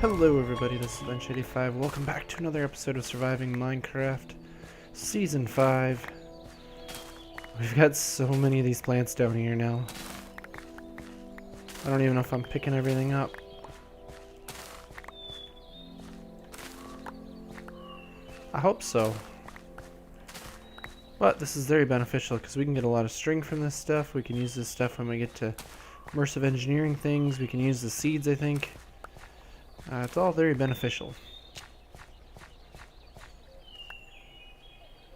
Hello everybody, this is Bench85. Welcome back to another episode of Surviving Minecraft Season 5. We've got so many of these plants down here now. I don't even know if I'm picking everything up. I hope so. But this is very beneficial because we can get a lot of string from this stuff. We can use this stuff when we get to immersive engineering things. We can use the seeds, I think. It's all very beneficial.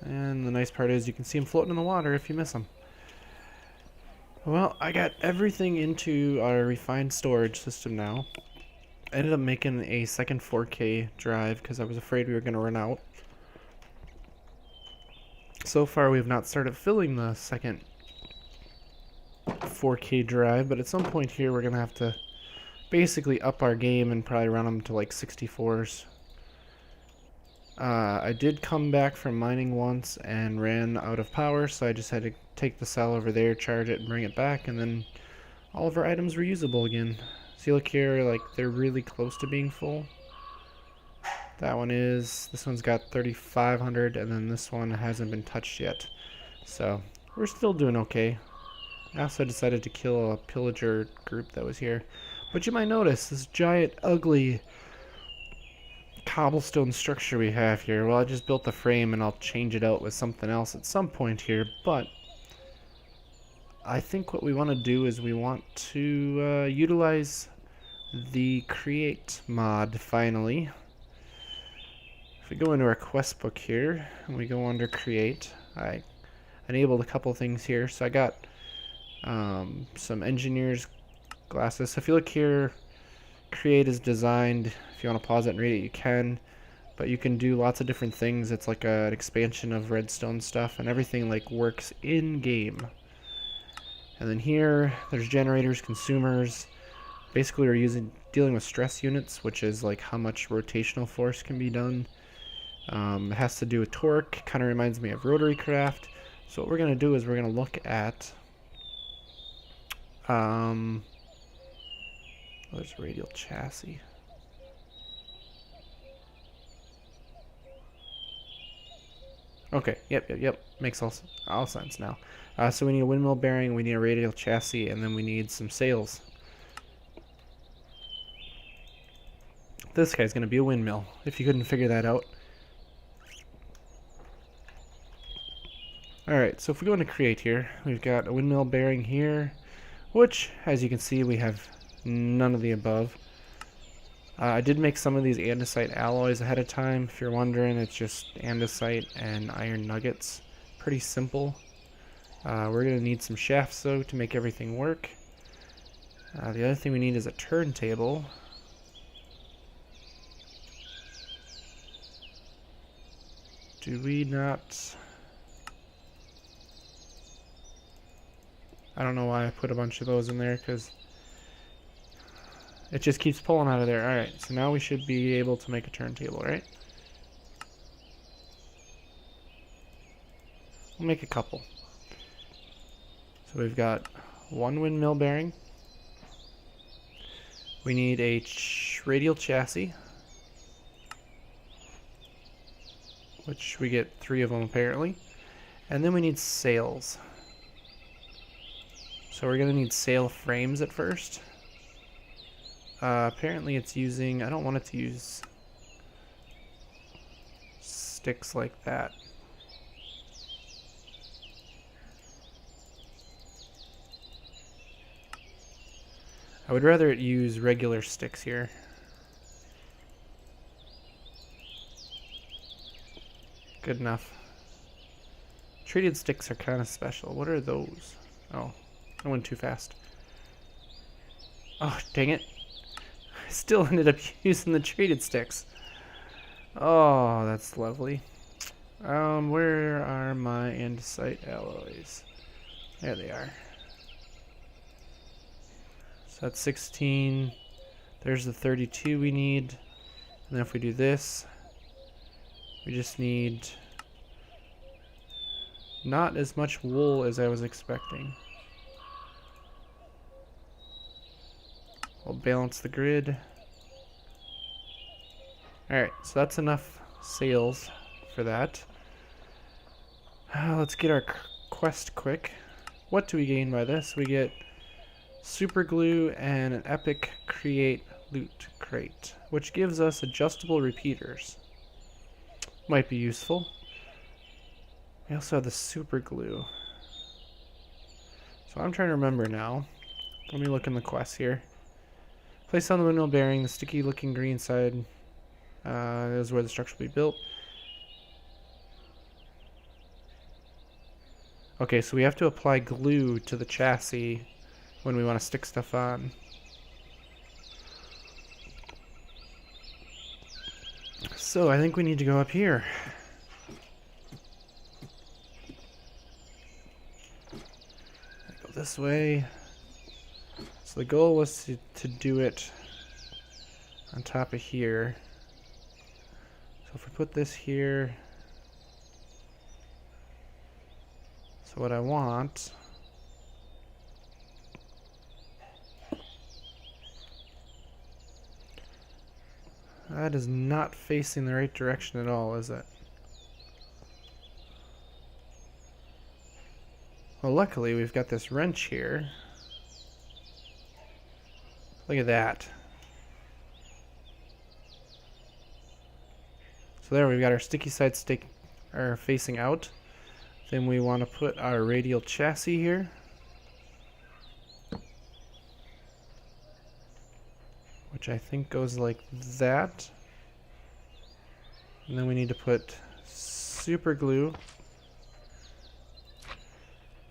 And the nice part is you can see them floating in the water if you miss them. Well, I got everything into our refined storage system now. I ended up making a second 4K drive because I was afraid we were going to run out. So far we have not started filling the second 4K drive, but at some point here we're going to have to basically up our game and probably run them to like 64s. I did come back from mining once and ran out of power, so I just had to take the cell over there, charge it, and bring it back, and then all of our items were usable again. See, look here, like they're really close to being full. That one is. This one's got 3,500, and then this one hasn't been touched yet. So we're still doing okay. I also decided to kill a pillager group that was here. But you might notice this giant, ugly cobblestone structure we have here. Well, I just built the frame and I'll change it out with something else at some point here. But I think what we want to do is we want to utilize the create mod finally. If we go into our quest book here and we go under create, I enabled a couple things here. So I got some engineers glasses. So if you look here, create is designed. If you want to pause it and read it, you can. But you can do lots of different things. It's like an expansion of redstone stuff, and everything like works in game. And then here, there's generators, consumers. Basically, we're dealing with stress units, which is like how much rotational force can be done. It has to do with torque. Kind of reminds me of rotary craft. So what we're gonna do is we're gonna look at there's radial chassis. Okay, yep. Makes all sense now. So we need a windmill bearing, we need a radial chassis, and then we need some sails. This guy's gonna be a windmill, if you couldn't figure that out. Alright, so if we go into create here, we've got a windmill bearing here, which, as you can see, we have none of the above. I did make some of these andesite alloys ahead of time. If you're wondering, it's just andesite and iron nuggets. Pretty simple. We're going to need some shafts, though, to make everything work. The other thing we need is a turntable. Do we not... I don't know why I put a bunch of those in there, because it just keeps pulling out of there. Alright, so now we should be able to make a turntable, right? We'll make a couple. So we've got one windmill bearing. We need a radial chassis, which we get 3 of them apparently. And then we need sails. So we're going to need sail frames at first. Apparently it's using... I don't want it to use sticks like that. I would rather it use regular sticks here. Good enough. Treated sticks are kind of special. What are those? Oh. I went too fast. Oh, dang it. I still ended up using the treated sticks. Oh, that's lovely. Where are my andesite alloys? There they are. So that's 16. There's the 32 we need. And then if we do this, we just need not as much wool as I was expecting. We'll balance the grid. Alright, so that's enough sails for that. Let's get our quest quick. What do we gain by this? We get super glue and an epic create loot crate, which gives us adjustable repeaters. Might be useful. We also have the super glue. So I'm trying to remember now. Let me look in the quest here. Place on the windmill bearing, the sticky looking green side is where the structure will be built. Okay, so we have to apply glue to the chassis when we want to stick stuff on. So I think we need to go up here. Go this way. So the goal was to do it on top of here. So if we put this here, so what I want that is not facing the right direction at all, is it? Well, luckily we've got this wrench here. Look at that. So there we've got our sticky side facing out. Then we want to put our radial chassis here. Which I think goes like that. And then we need to put super glue.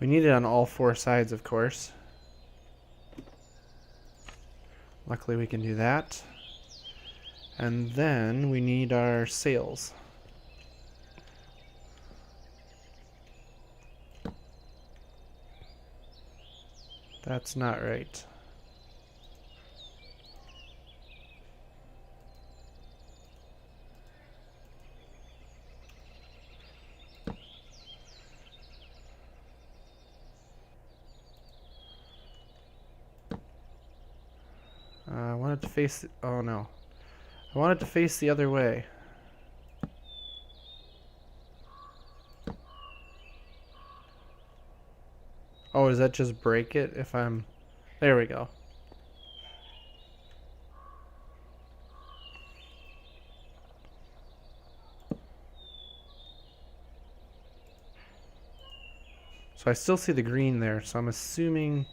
We need it on all four sides, of course. Luckily we can do that. And then we need our sails. That's not right. I want it to face... Oh no. I want it to face the other way. Oh, does that just break it if I'm... There we go. So I still see the green there, so I'm assuming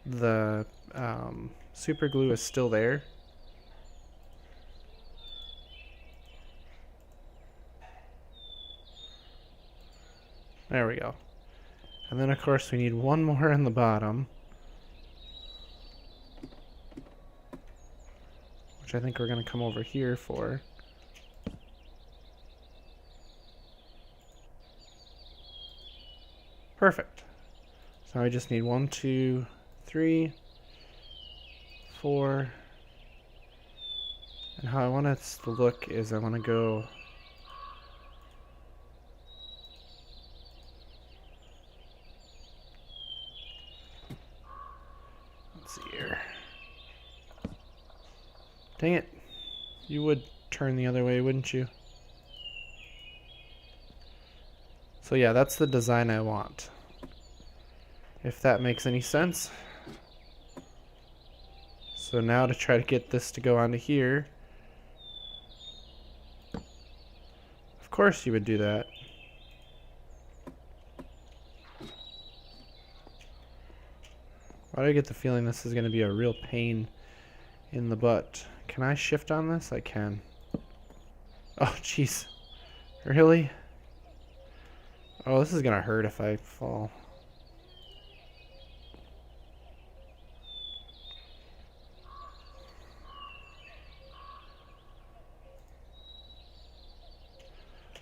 the super glue is still there. There we go. And then of course we need one more on the bottom, which I think we're going to come over here for. Perfect. So I just need 1, 2, 3, 4. And how I want it to look is I want to go... Let's see here. Dang it. You would turn the other way, wouldn't you? So yeah, that's the design I want. If that makes any sense. So now to try to get this to go onto here. Of course you would do that. Why do I get the feeling this is going to be a real pain in the butt? Can I shift on this? I can. Oh, jeez. Really? Oh, this is going to hurt if I fall.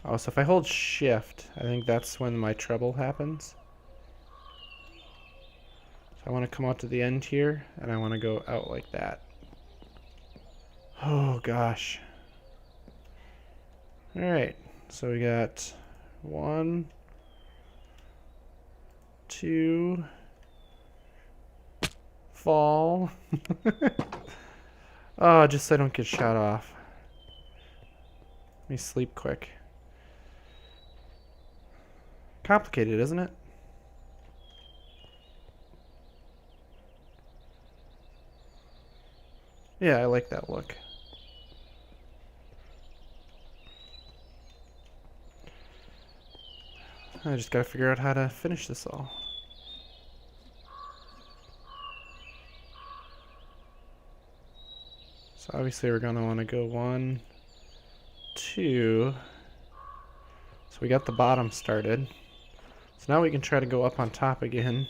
Oh, so if I hold shift, I think that's when my treble happens. So I want to come out to the end here, and I want to go out like that. Oh, gosh. Alright, so we got 1, 2, fall. Oh, just so I don't get shot off. Let me sleep quick. Complicated, isn't it? Yeah, I like that look. I just gotta figure out how to finish this all. So obviously we're gonna want to go 1, 2. So we got the bottom started. So now we can try to go up on top again.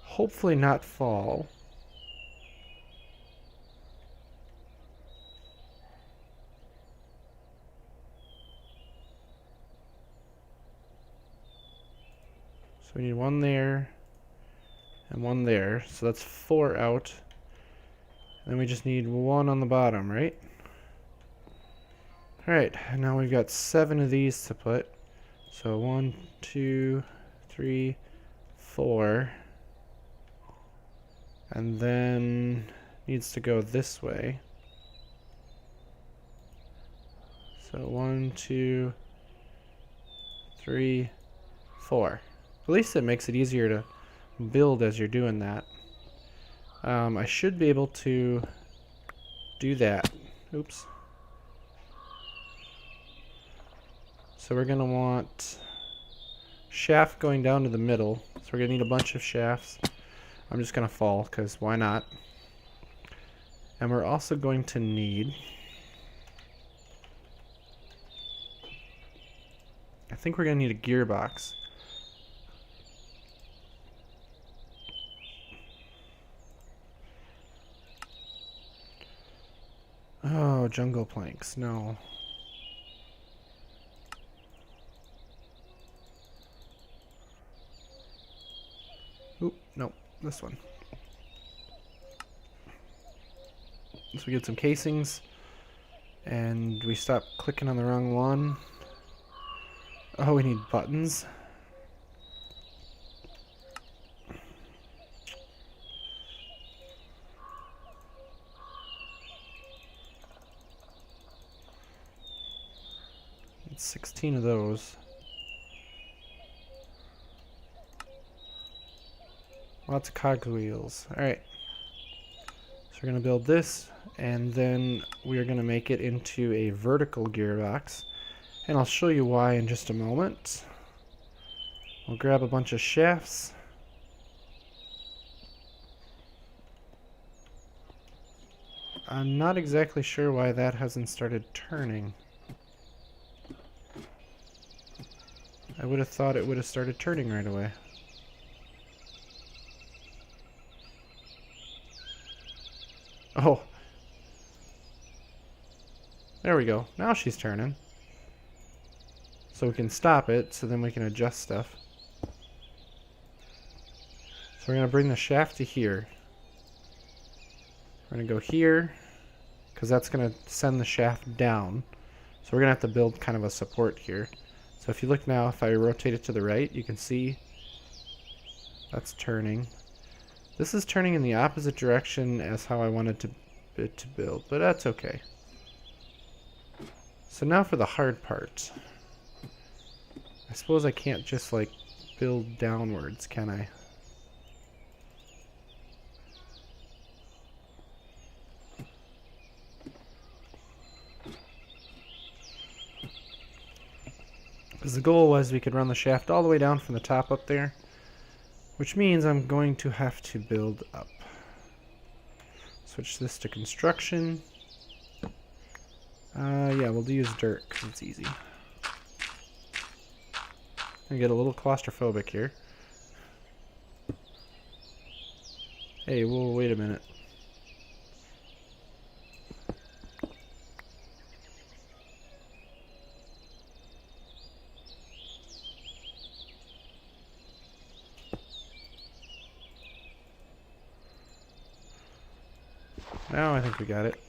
Hopefully not fall. So we need 1 there and 1 there. So that's 4 out. And then we just need 1 on the bottom, right? Alright, and now we've got 7 of these to put. So 1, 2, 3, 4. And then needs to go this way. So 1, 2, 3, 4. At least it makes it easier to build as you're doing that. I should be able to do that. Oops. So we're going to want shaft going down to the middle. So we're going to need a bunch of shafts. I'm just going to fall because why not? And we're also going to need, I think we're going to need a gearbox. Oh, jungle planks, no. Oop, no, this one. So we get some casings, and we stop clicking on the wrong one. Oh, we need buttons. It's 16 of those. Lots of cogwheels. Alright. So we're going to build this, and then we are going to make it into a vertical gearbox. And I'll show you why in just a moment. We'll grab a bunch of shafts. I'm not exactly sure why that hasn't started turning. I would have thought it would have started turning right away. Oh. There we go. Now she's turning. So we can stop it, so then we can adjust stuff. So we're going to bring the shaft to here. We're going to go here, because that's going to send the shaft down. So we're going to have to build kind of a support here. So if you look now, if I rotate it to the right, you can see that's turning. This is turning in the opposite direction as how I wanted it to build, but that's okay. So now for the hard part. I suppose I can't just like build downwards, can I? Because the goal was we could run the shaft all the way down from the top up there, which means I'm going to have to build up. Switch this to construction. Yeah, we'll use dirt because it's easy. I get a little claustrophobic here. Hey, whoa, wait a minute. Now I think we got it.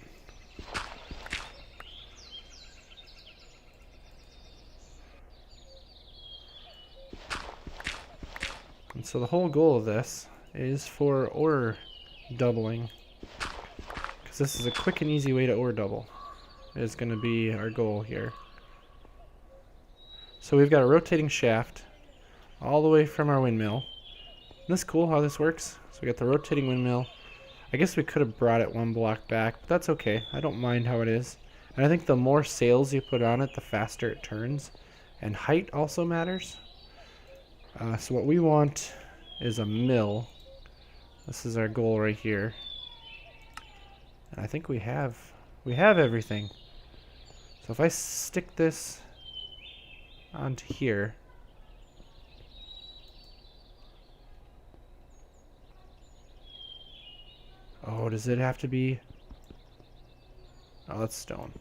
And so the whole goal of this is for ore doubling. Because this is a quick and easy way to ore double. Is going to be our goal here. So we've got a rotating shaft all the way from our windmill. Isn't this cool how this works? So we got the rotating windmill. I guess we could have brought it one block back, but that's okay. I don't mind how it is. And I think the more sails you put on it, the faster it turns. And height also matters. So what we want is a mill. This is our goal right here. And I think we have everything. So if I stick this onto here. Oh, does it have to be? Oh, that's stone.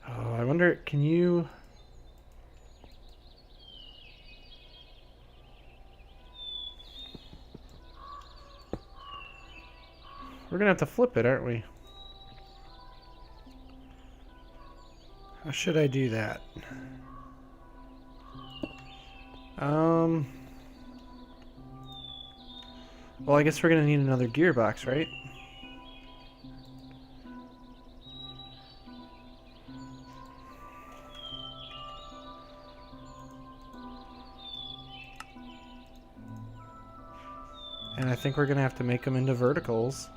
Oh, I wonder, can you... We're gonna have to flip it, aren't we? How should I do that? Well, I guess we're gonna need another gearbox, right? And I think we're gonna have to make them into verticals.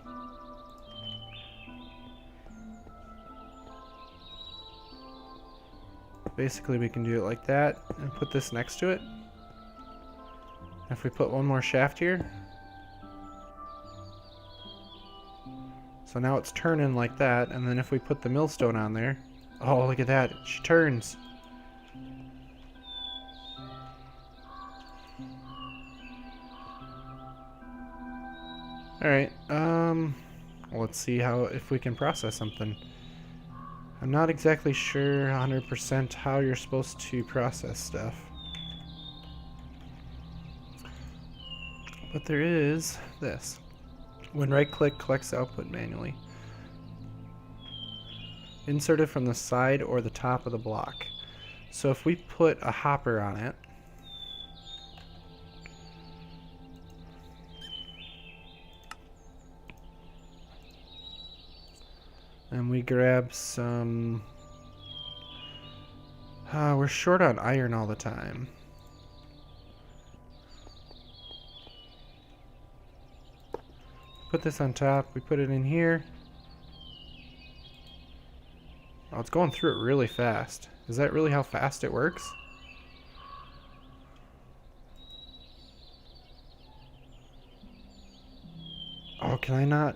Basically, we can do it like that and put this next to it. If we put one more shaft here. So now it's turning like that, and then if we put the millstone on there, oh, look at that, she turns. Alright, let's see if we can process something. I'm not exactly sure 100% how you're supposed to process stuff. But there is this. When right-click, collects output manually. Insert it from the side or the top of the block. So if we put a hopper on it, and we grab some... we're short on iron all the time. Put this on top, we put it in here. Oh, it's going through it really fast. Is that really how fast it works? Oh, can I not?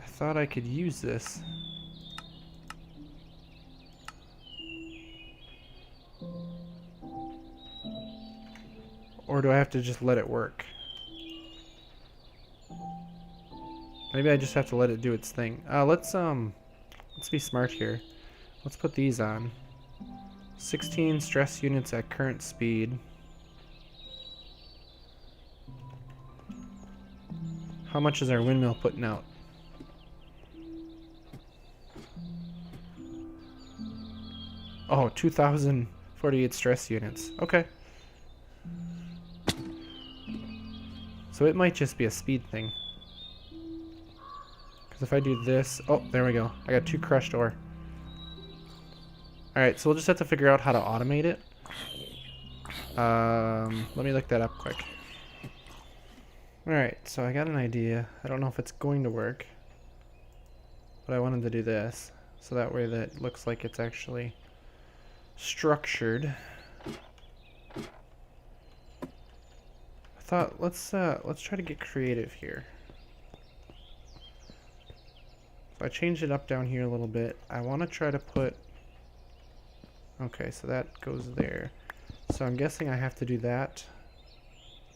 I thought I could use this. Or do I have to just let it work? Maybe I just have to let it do its thing. Let's be smart here. Let's put these on. 16 stress units at current speed. How much is our windmill putting out? Oh, 2,048 stress units. Okay. So it might just be a speed thing. Because if I do this... Oh, there we go. I got 2 crushed ore. Alright, so we'll just have to figure out how to automate it. Let me look that up quick. Alright, so I got an idea. I don't know if it's going to work. But I wanted to do this. So that way that looks like it's actually structured. Thought let's try to get creative here. So I changed it up down here a little bit. I want to try to put... Okay, so that goes there. So I'm guessing I have to do that.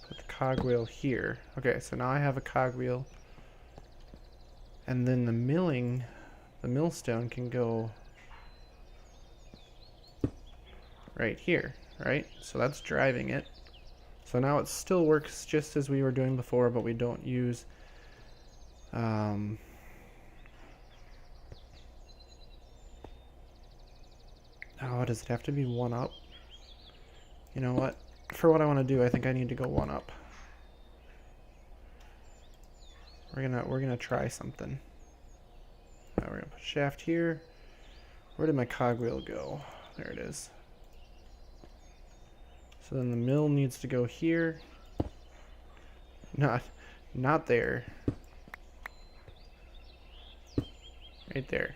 Put the cogwheel here. Okay, so now I have a cogwheel. And then the milling, the millstone can go right here, right? So that's driving it. So now it still works just as we were doing before, but we don't use oh, does it have to be 1 up? You know what? For what I want to do, I think I need to go 1 up. We're gonna try something. Now we're gonna put a shaft here. Where did my cogwheel go? There it is. So then the mill needs to go here. Not there. Right there.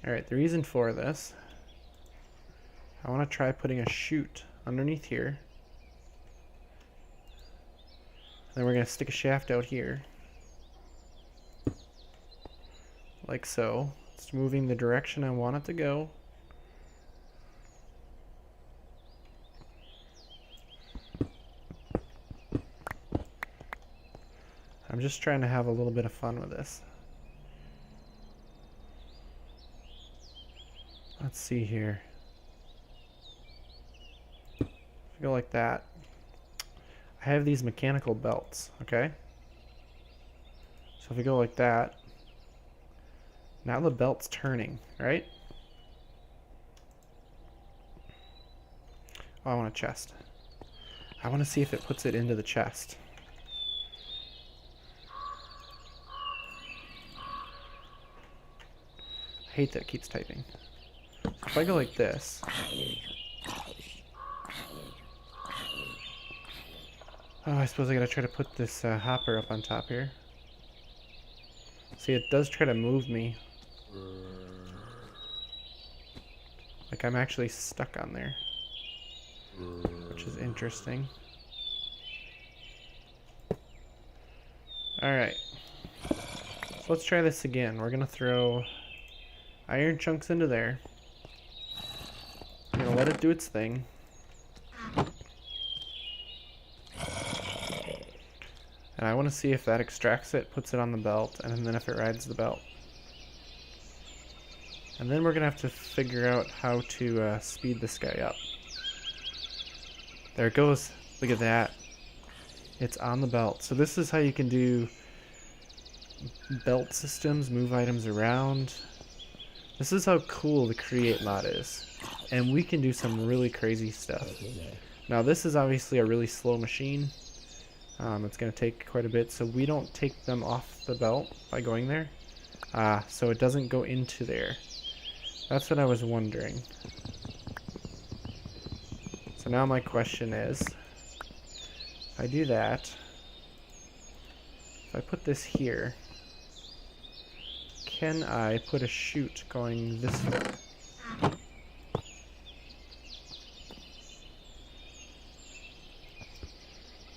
Alright, the reason for this, I want to try putting a chute underneath here. Then we're going to stick a shaft out here. Like so. It's moving the direction I want it to go. I'm just trying to have a little bit of fun with this. Let's see here. If we go like that, I have these mechanical belts, okay? So if we go like that, now the belt's turning, right? Oh, I want a chest. I want to see if it puts it into the chest. I hate that it keeps typing. So if I go like this, oh, I suppose I gotta try to put this hopper up on top here. See, it does try to move me. Like I'm actually stuck on there, which is interesting. Alright, so let's try this again. We're gonna throw iron chunks into there. I'm gonna let it do its thing. And I want to see if that extracts it, puts it on the belt, and then if it rides the belt. And then we're gonna have to figure out how to speed this guy up. There it goes. Look at that. It's on the belt. So this is how you can do belt systems, move items around. This is how cool the create mod is. And we can do some really crazy stuff. Now this is obviously a really slow machine. It's going to take quite a bit, so we don't take them off the belt by going there. So it doesn't go into there. That's what I was wondering. So now my question is, if I do that, if I put this here, can I put a chute going this way?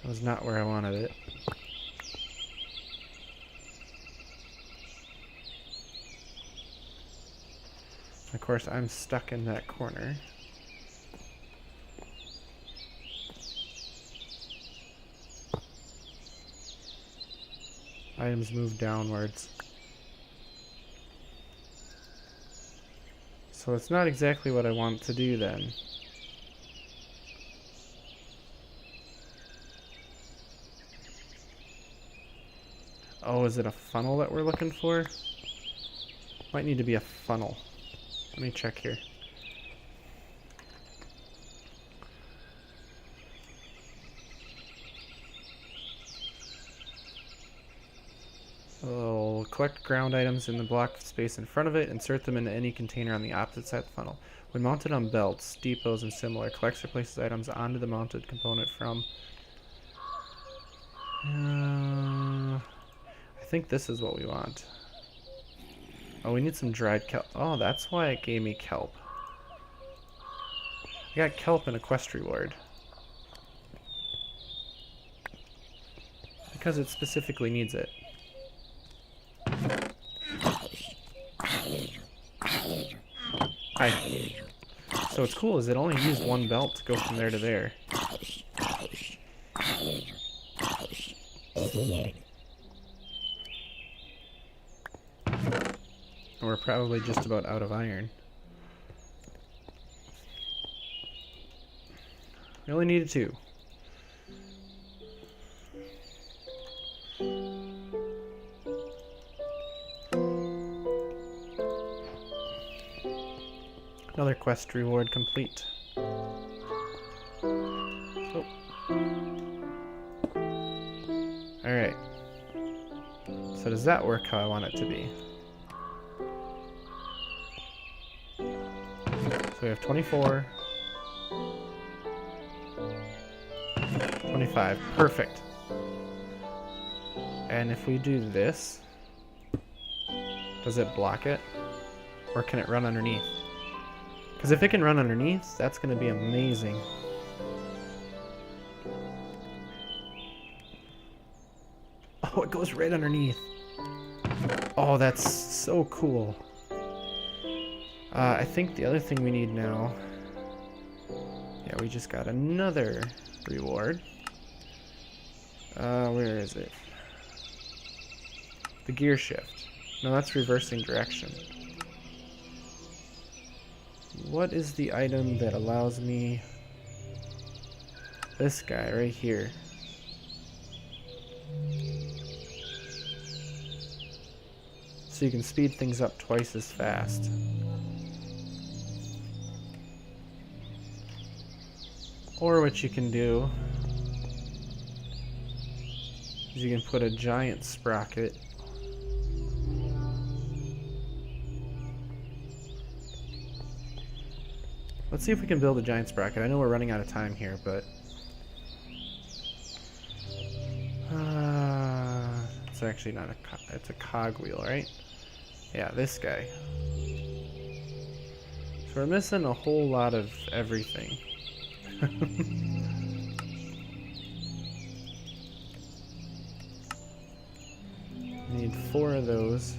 That was not where I wanted it. Of course, I'm stuck in that corner. Items move downwards. So it's not exactly what I want to do then. Oh, is it a funnel that we're looking for? Might need to be a funnel. Let me check here. So collect ground items in the block space in front of it, insert them into any container on the opposite side of the funnel. When mounted on belts, depots, and similar, collects or places items onto the mounted component from... I think this is what we want. Oh, we need some dried kelp. Oh, that's why it gave me kelp. I got kelp in a quest reward. Because it specifically needs it. Hi. So what's cool is it only used one belt to go from there to there. And we're probably just about out of iron. We only needed 2. Another quest reward complete. Oh. Alright. So does that work how I want it to be? we have 24. 25. Perfect. And if we do this, does it block it? Or can it run underneath? Because if it can run underneath, that's going to be amazing. Oh, it goes right underneath. Oh, that's so cool. I think the other thing we need now... Yeah, we just got another reward. Where is it? The gear shift. No, that's reversing direction. What is the item that allows me... This guy right here. So you can speed things up twice as fast. Or what you can do is you can put a giant sprocket Let's see if we can build a giant sprocket. I know we're running out of time here, but... it's actually not it's a cogwheel, right? Yeah, this guy. So we're missing a whole lot of everything. Need 4 of those.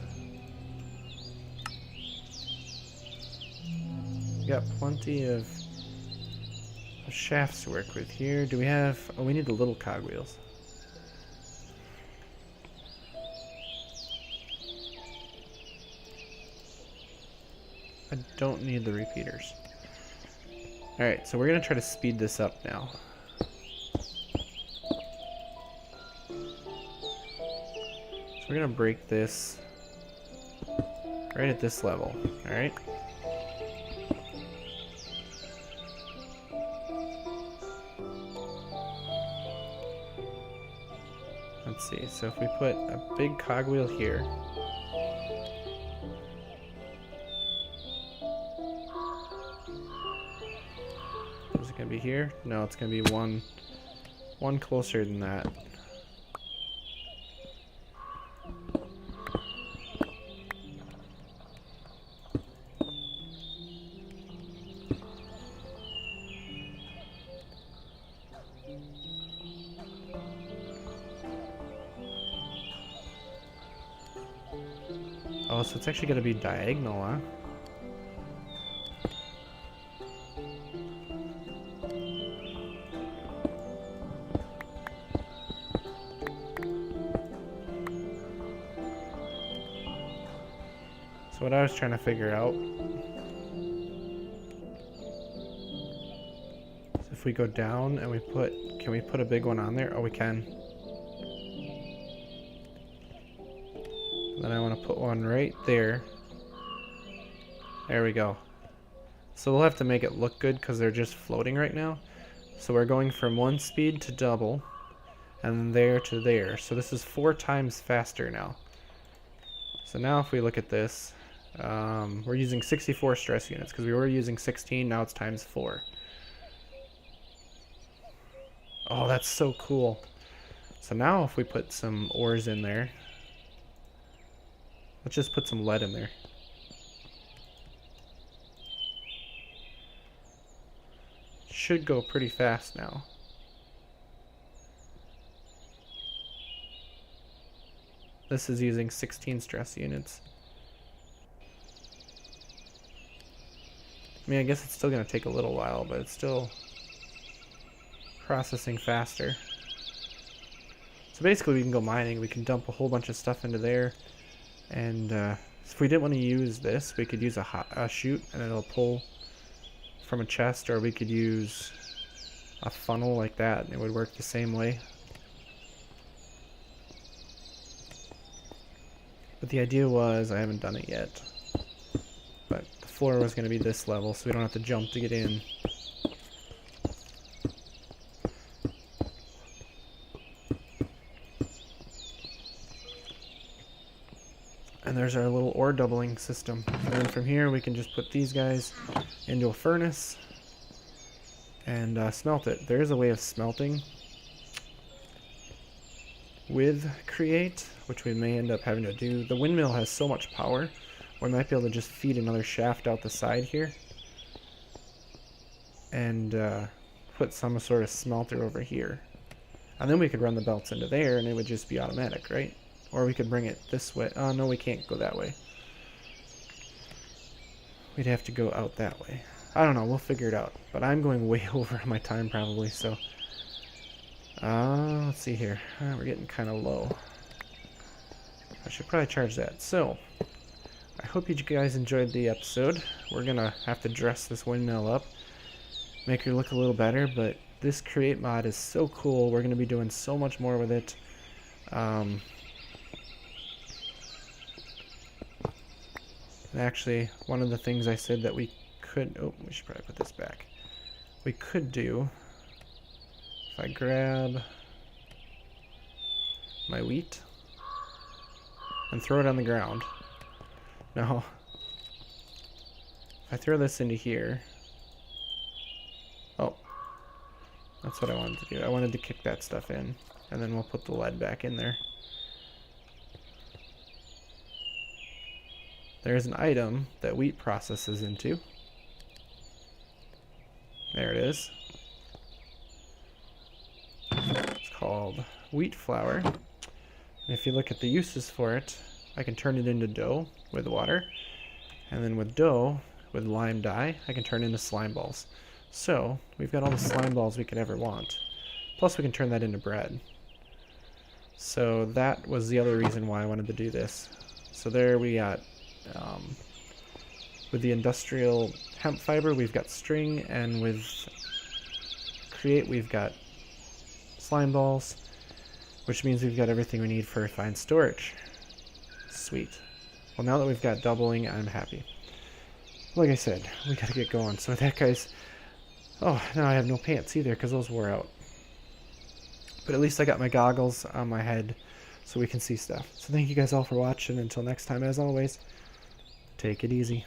We got plenty of shafts to work with here. Do we have... Oh, we need the little cogwheels. I don't need the repeaters. Alright, so we're going to try to speed this up now. So we're going to break this right at this level. Alright? Let's see, so if we put a big cogwheel here. Is it going to be here? No, it's going to be one closer than that. Oh, so it's actually going to be diagonal, huh? So what I was trying to figure out is if we go down and we put, can we put a big one on there? Oh, we can. Then I want to put one right there. There we go. So we'll have to make it look good because they're just floating right now. So we're going from 1 speed to double, and then there to there. So this is 4 times faster now. So now if we look at this, we're using 64 stress units because we were using 16, now it's times 4. Oh, that's so cool. So now if we put some ores in there, let's just put some lead in there. Should go pretty fast now. This is using 16 stress units. I mean, I guess it's still going to take a little while, but it's still processing faster. So basically we can go mining, we can dump a whole bunch of stuff into there, and if we didn't want to use this, we could use a chute and it'll pull from a chest, or we could use a funnel like that and it would work the same way. But the idea was, I haven't done it yet, but the floor was going to be this level so we don't have to jump to get in. And there's our little ore doubling system. And then from here we can just put these guys into a furnace and smelt it. There is a way of smelting with create, which we may end up having to do. The windmill has so much power, we might be able to just feed another shaft out the side here and put some sort of smelter over here. And then we could run the belts into there and it would just be automatic, right? Or we could bring it this way. Oh, no, we can't go that way. We'd have to go out that way. I don't know, we'll figure it out. But I'm going way over my time probably, so... let's see here. We're getting kind of low. I should probably charge that. So, I hope you guys enjoyed the episode. We're going to have to dress this windmill up, make her look a little better, but this create mod is so cool. We're going to be doing so much more with it. Actually, one of the things I said that we could... Oh, we should probably put this back. We could do... If I grab my wheat and throw it on the ground. No. If I throw this into here... Oh. That's what I wanted to do. I wanted to kick that stuff in. And then we'll put the lead back in there. There's an item that wheat processes into. There it is. It's called wheat flour. And if you look at the uses for it, I can turn it into dough with water. And then with dough, with lime dye, I can turn into slime balls. So, we've got all the slime balls we could ever want. Plus we can turn that into bread. So that was the other reason why I wanted to do this. So there we got, with the industrial hemp fiber, we've got string, and with create, we've got slime balls, which means we've got everything we need for refined storage. Sweet. Well, now that we've got doubling, I'm happy. Like I said, we gotta get going. So with that, guys... Oh, now I have no pants either because those wore out. But at least I got my goggles on my head so we can see stuff. So thank you guys all for watching. Until next time, as always, take it easy.